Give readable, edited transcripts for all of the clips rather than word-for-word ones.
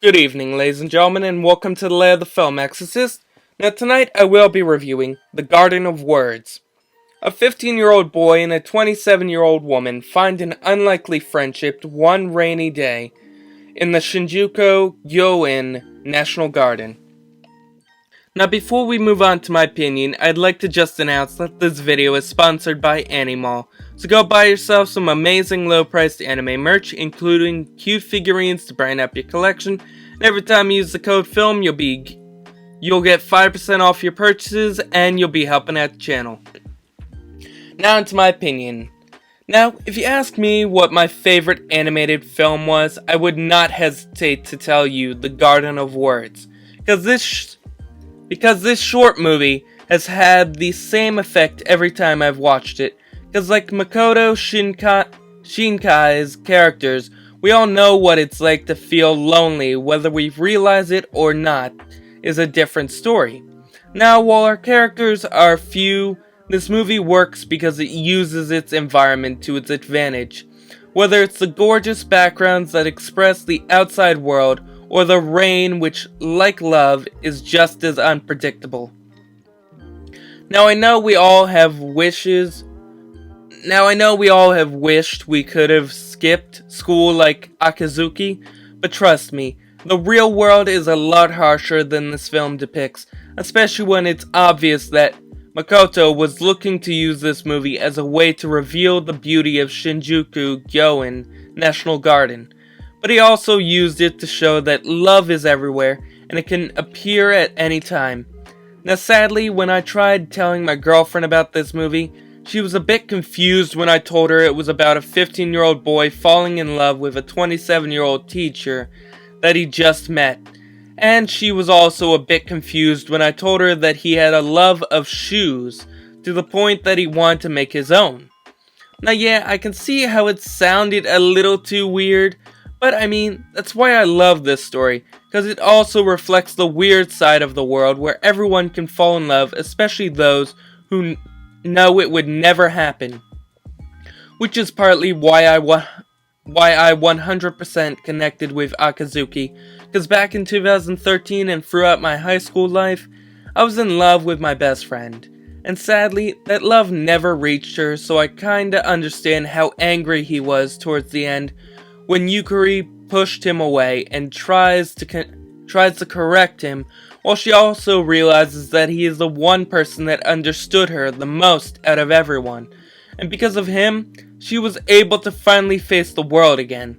Good evening, ladies and gentlemen, and welcome to the Lair of the Film Exorcist. Now tonight I will be reviewing The Garden of Words. A 15-year-old boy and a 27-year-old woman find an unlikely friendship one rainy day in the Shinjuku-Gyoen National Garden. Now before we move on to my opinion, I'd like to just announce that this video is sponsored by Animal. So go buy yourself some amazing low-priced anime merch, including cute figurines to brighten up your collection. And every time you use the code FILM, you'll get 5% off your purchases, and you'll be helping out the channel. Now into my opinion. Now, if you ask me what my favorite animated film was, I would not hesitate to tell you The Garden of Words. Because this short movie has had the same effect every time I've watched it. Because like Makoto Shinkai's characters, we all know what it's like to feel lonely, whether we realize it or not is a different story. Now, while our characters are few, this movie works because it uses its environment to its advantage. Whether it's the gorgeous backgrounds that express the outside world, or the rain which, like love, is just as unpredictable. Now I know we all have wished we could have skipped school like Akazuki, but trust me, the real world is a lot harsher than this film depicts, especially when it's obvious that Makoto was looking to use this movie as a way to reveal the beauty of Shinjuku-Gyoen National Garden. But he also used it to show that love is everywhere, and it can appear at any time. Now sadly, when I tried telling my girlfriend about this movie, she was a bit confused when I told her it was about a 15-year-old boy falling in love with a 27-year-old teacher that he just met. And she was also a bit confused when I told her that he had a love of shoes, to the point that he wanted to make his own. Now yeah, I can see how it sounded a little too weird, but I mean, that's why I love this story, because it also reflects the weird side of the world where everyone can fall in love, especially those who know it would never happen. Which is partly why I 100% connected with Akazuki, because back in 2013 and throughout my high school life, I was in love with my best friend. And sadly, that love never reached her, so I kinda understand how angry he was towards the end, when Yukari pushed him away and tries to correct him, while she also realizes that he is the one person that understood her the most out of everyone. And because of him, she was able to finally face the world again.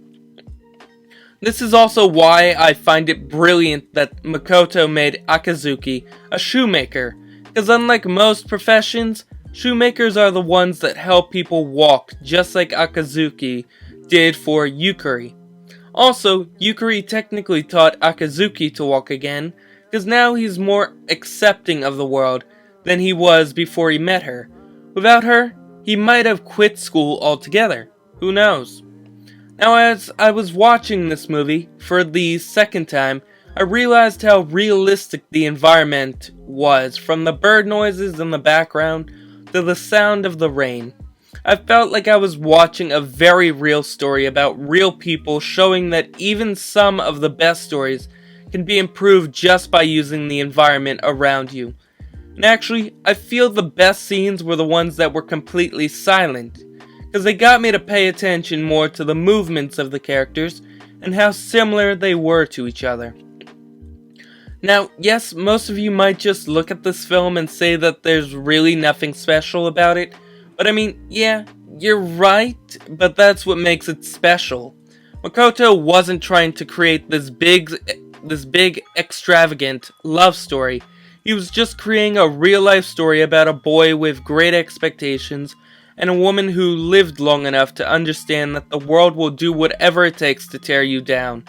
This is also why I find it brilliant that Makoto made Akazuki a shoemaker, because unlike most professions, shoemakers are the ones that help people walk, just like Akazuki did for Yukari. Also, Yukari technically taught Akazuki to walk again, because now he's more accepting of the world than he was before he met her. Without her, he might have quit school altogether. Who knows? Now, as I was watching this movie for the second time, I realized how realistic the environment was, from the bird noises in the background to the sound of the rain. I felt like I was watching a very real story about real people, showing that even some of the best stories can be improved just by using the environment around you. And actually, I feel the best scenes were the ones that were completely silent, because they got me to pay attention more to the movements of the characters and how similar they were to each other. Now, yes, most of you might just look at this film and say that there's really nothing special about it, but I mean, yeah, you're right, but that's what makes it special. Makoto wasn't trying to create this big extravagant love story. He was just creating a real-life story about a boy with great expectations and a woman who lived long enough to understand that the world will do whatever it takes to tear you down.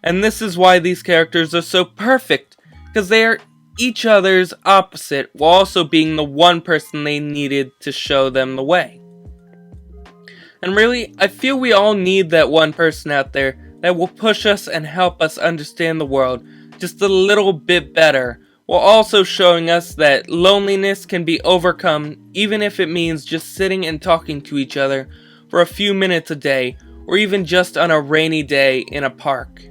And this is why these characters are so perfect, because they are each other's opposite while also being the one person they needed to show them the way. And really, I feel we all need that one person out there that will push us and help us understand the world just a little bit better, while also showing us that loneliness can be overcome even if it means just sitting and talking to each other for a few minutes a day, or even just on a rainy day in a park.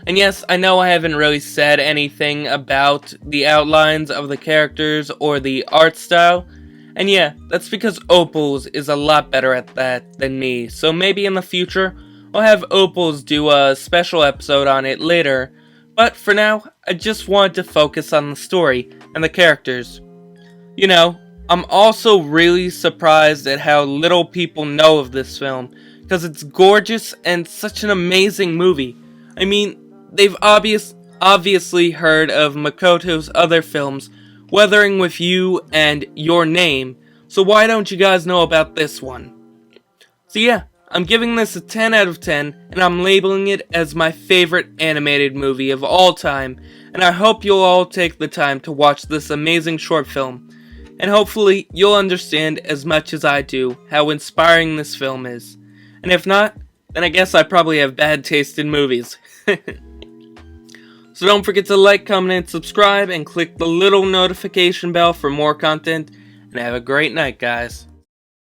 And yes, I know I haven't really said anything about the outlines of the characters or the art style, and yeah, that's because Opals is a lot better at that than me, so maybe in the future, I'll have Opals do a special episode on it later, but for now, I just wanted to focus on the story and the characters. You know, I'm also really surprised at how little people know of this film, because it's gorgeous and such an amazing movie. I mean, they've obviously heard of Makoto's other films, Weathering with You and Your Name, so why don't you guys know about this one? So yeah, I'm giving this a 10 out of 10, and I'm labeling it as my favorite animated movie of all time, and I hope you'll all take the time to watch this amazing short film, and hopefully you'll understand as much as I do how inspiring this film is. And if not, then I guess I probably have bad taste in movies. So don't forget to like, comment, and subscribe, and click the little notification bell for more content, and have a great night, guys.